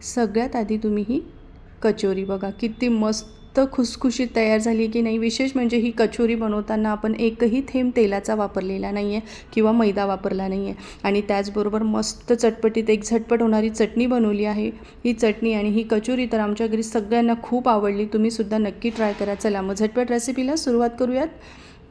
सगळ्यात आधी तुम्ही ही कचोरी बघा किती मस्त खुसखुशीत तयार झाली की नाही. विशेष म्हणजे ही कचोरी बनवताना आपण एकही थेंब तेलाचा वापरलेला नाही आहे किंवा मैदा वापरला नाही आहे. आणि त्याचबरोबर मस्त चटपटीत एक झटपट होणारी चटणी बनवली आहे. ही चटणी आणि ही कचोरी तर आमच्या घरी सगळ्यांना खूप आवडली. तुम्हीसुद्धा नक्की ट्राय करा. चला मग झटपट रेसिपीला सुरुवात करूयात.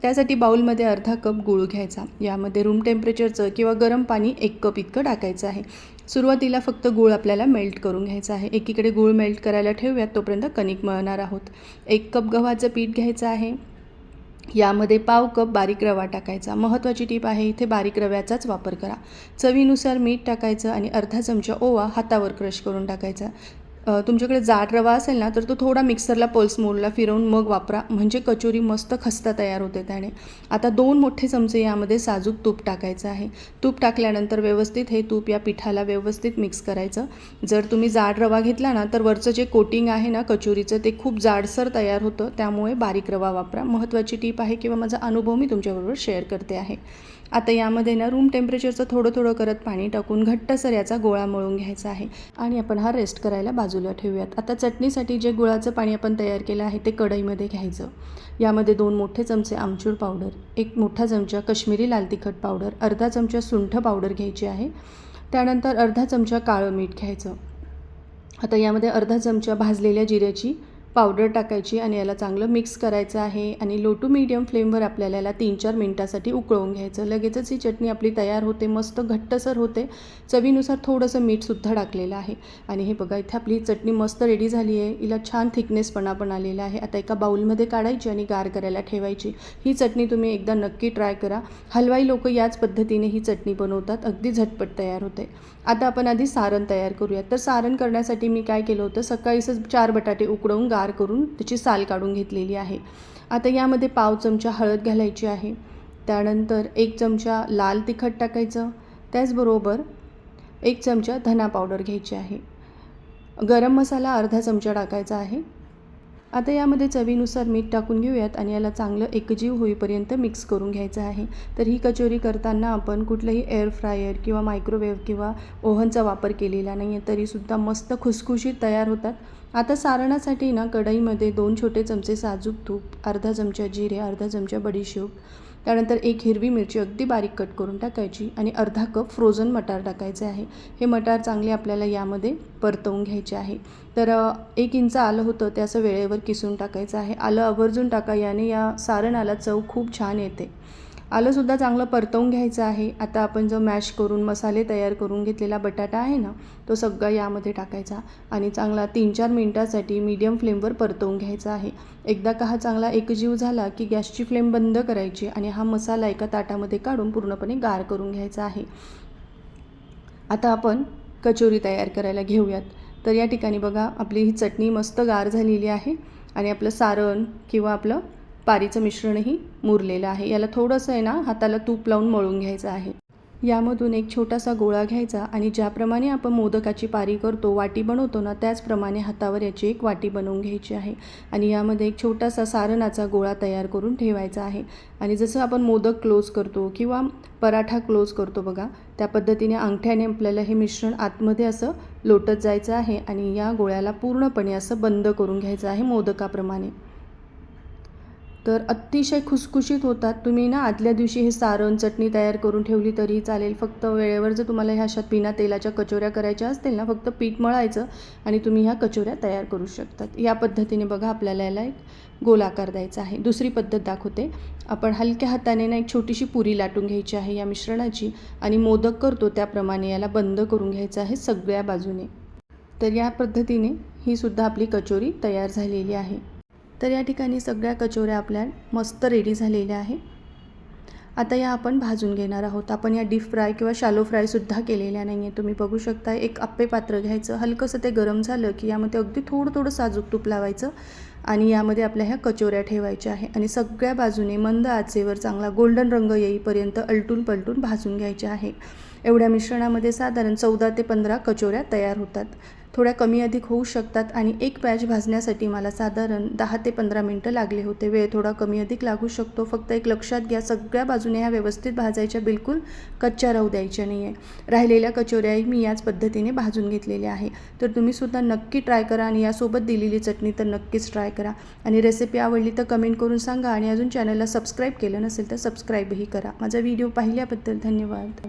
त्यासाठी बाउलमध्ये अर्धा कप गूळ घ्यायचा. यामध्ये रूम टेम्परेचरचं किंवा गरम पाणी 1 कप इतकं टाकायचं आहे. सुरुवातीला फक्त गूळ आपल्याला मेल्ट करून घ्यायचा आहे. एकीकडे गूळ मेल्ट करायला ठेवूयात, तोपर्यंत कणिक मळणार आहोत. 1 कप गव्हाचं पीठ घ्यायचं आहे. यामध्ये पाव कप बारीक रवा टाकायचा. महत्त्वाची टीप आहे, इथे बारीक रव्याचाच वापर करा. चवीनुसार मीठ टाकायचं आणि अर्धा चमचा ओवा हातावर क्रश करून टाकायचा. तुमच्याकडे जाड रवा असेल ना तर तो थोडा मिक्सरला पल्स मोडला फिरवून मग वापरा, म्हणजे कचोरी मस्त खस्ता तयार होते त्याने. आता 2 मोठे चमचे यामध्ये साजूक तूप टाकायचं आहे. तूप टाकल्यानंतर व्यवस्थित हे तूप या पिठाला व्यवस्थित मिक्स करायचं. जर तुम्ही जाड रवा घेतला ना तर वरचं जे कोटिंग आहे ना कचोरीचं ते खूप जाडसर तयार होतं, त्यामुळे बारीक रवा वापरा. महत्त्वाची टीप आहे किंवा माझा अनुभव मी तुमच्याबरोबर शेअर करते आहे. आता यामध्ये ना रूम टेम्परेचरचं थोडं थोडं करत पाणी टाकून घट्टसर याचा गोळा मळून घ्यायचा आहे आणि आपण हा रेस्ट करायला बाजूला ठेवूयात. आता चटणीसाठी जे गुळाचं पाणी आपण तयार केलं आहे ते कढईमध्ये घ्यायचं. यामध्ये 2 मोठे चमचे आमचूर पावडर, 1 मोठा चमचा कश्मीरी लाल तिखट पावडर, अर्धा चमचा सुंठ पावडर घ्यायची आहे. त्यानंतर अर्धा चमचा काळं मीठ घ्यायचं. आता यामध्ये अर्धा चमचा भाजलेल्या जिऱ्याची पावडर टाकायची आणि याला चांगलं मिक्स करायचं आहे. आणि लो टू मीडियम फ्लेमवर आपल्याला याला 3-4 मिनटासाठी उकळवून घ्यायचं. लगेचच ही चटणी आपली तयार होते, मस्त घट्टसर होते. चवीनुसार थोडंसं मीठसुद्धा टाकलेलं आहे. आणि हे बघा इथे आपली चटणी मस्त रेडी झाली आहे. हिला छान थिकनेसपणा पण आलेला आहे. आता एका बाउलमध्ये काढायची आणि गार करायला ठेवायची. ही चटणी तुम्ही एकदा नक्की ट्राय करा. हलवाई लोक याच पद्धतीने ही चटणी बनवतात, अगदी झटपट तयार होते. आता आपण आधी सारण तयार करूयात. तर सारण करण्यासाठी मी काय केलं होतं, सकाळीच 4 बटाटे उकडवून गार करून त्याची साल काढून घेतलेली आहे. आता यामध्ये पाव चमचा हळद घालायची आहे. त्यानंतर 1 चमचा लाल तिखट टाकायचं. त्याचबरोबर 1 चमचा धना पावडर घ्यायची आहे. गरम मसाला अर्धा चमचा टाकायचा आहे. आता यामध्ये चवीनुसार मीठ टाकून घेऊयात आणि याला चांगलं एकजीव होईपर्यंत मिक्स करून घ्यायचं आहे. तर ही कचोरी करताना आपण कुठलंही एअर फ्रायर किंवा मायक्रोवेव्ह किंवा ओव्हनचा वापर केलेला नाही आहे, तरीसुद्धा मस्त खुसखुशीत तयार होतात. आता सारणासाठी ना कढईमध्ये 2 छोटे चमचे साजूक तूप, अर्धा चमचा जिरे, अर्धा चमचा बडीशेप, त्यानंतर 1 हिरवी मिरची अगदी बारीक कट करून टाकायची आणि अर्धा कप फ्रोझन मटार टाकायचे आहे. हे मटार चांगले आपल्याला यामध्ये परतवून घ्यायचे आहे. तर 1 इंच आलं होतं ते असं वेळेवर किसून टाकायचं आहे. आलं आवर्जून टाका, याने या सारणाला चव खूप छान येते. आलंसुद्धा चांगलं परतवून घ्यायचं आहे. आता आपण जो मॅश करून मसाले तयार करून घेतलेला बटाटा आहे ना तो सगळा यामध्ये टाकायचा आणि चांगला 3-4 मिनटासाठी मीडियम फ्लेमवर परतवून घ्यायचा आहे. एकदा का हा चांगला एकजीव झाला की गॅसची फ्लेम बंद करायची आणि हा मसाला एका ताटामध्ये काढून पूर्णपणे गार करून घ्यायचा आहे. आता आपण कचोरी तयार करायला घेऊयात. तर या ठिकाणी बघा आपली ही चटणी मस्त गार झालेली आहे आणि आपलं सारण किंवा आपलं पारीचं मिश्रणही मुरलेलं आहे. याला थोडंसं आहे ना हाताला तूप लावून मळून घ्यायचं आहे. यामधून एक छोटासा गोळा घ्यायचा आणि ज्याप्रमाणे आपण मोदकाची पारी करतो, वाटी बनवतो ना, त्याचप्रमाणे हातावर याची एक वाटी बनवून घ्यायची आहे आणि यामध्ये एक छोटासा सारणाचा गोळा तयार करून ठेवायचा आहे. आणि जसं आपण मोदक क्लोज करतो किंवा पराठा क्लोज करतो बघा, त्या पद्धतीने अंगठ्याने आपल्याला हे मिश्रण आतमध्ये असं लोटत जायचं आहे आणि या गोळ्याला पूर्णपणे असं बंद करून घ्यायचं आहे मोदकाप्रमाणे. तर अतिशय खुसखुशीत होतात. तुम्ही ना आदल्या दिवशी हे सारण चटणी तयार करून ठेवली तरी चालेल. फक्त वेळेवर जर तुम्हाला ह्या अशा बिना तेलाच्या कचोऱ्या करायच्या असतील ना, फक्त पीठ मळायचं आणि तुम्ही ह्या कचोऱ्या तयार करू शकतात. या पद्धतीने बघा आपल्याला याला एक गोलाकार द्यायचा आहे. दुसरी पद्धत दाखवते. आपण हलक्या हाताने ना एक छोटीशी पुरी लाटून घ्यायची आहे या मिश्रणाची आणि मोदक करतो त्याप्रमाणे याला बंद करून घ्यायचं आहे सगळ्या बाजूने. तर या पद्धतीने ही सुद्धा आपली कचोरी तयार झालेली आहे. तर या ठिकाणी सगळ्या कचोऱ्या आपल्या मस्त रेडी झालेल्या आहे. आता या आपण भाजून घेणार आहोत. आपण या डीप फ्राय किंवा शॅलो फ्रायसुद्धा केलेल्या नाही आहे. तुम्ही बघू शकता. एक आप्पे पात्र घ्यायचं, हलकंसं ते गरम झालं की यामध्ये अगदी थोडं थोडं साजूक तूप लावायचं आणि यामध्ये आपल्या ह्या कचोऱ्या ठेवायच्या आहे आणि सगळ्या बाजूने मंद आचेवर चांगला गोल्डन रंग येईपर्यंत अलटून पलटून भाजून घ्यायच्या आहे. एवढ्या मिश्रणामध्ये साधारण 14 ते 15 कचोऱ्या तयार होतात. थोड्या कमी अधिक होऊ शकतात आणि एक बॅच भाजण्यासाठी मला साधारण 10 ते 15 मिनटं लागले होते. वेळ थोडा कमी अधिक लागू शकतो. फक्त एक लक्षात घ्या, सगळ्या बाजूने ह्या व्यवस्थित भाजायच्या, बिलकुल कच्च्या राहू द्यायच्या नाही आहे. राहिलेल्या कचोऱ्याही मी याच पद्धतीने भाजून घेतलेल्या आहे. तर तुम्हीसुद्धा नक्की ट्राय करा आणि यासोबत दिलेली चटणी तर नक्कीच ट्राय करा. आणि रेसिपी आवडली तर कमेंट करून सांगा आणि अजून चॅनलला सबस्क्राईब केलं नसेल तर सबस्क्राईबही करा. माझा व्हिडिओ पाहिल्याबद्दल धन्यवाद.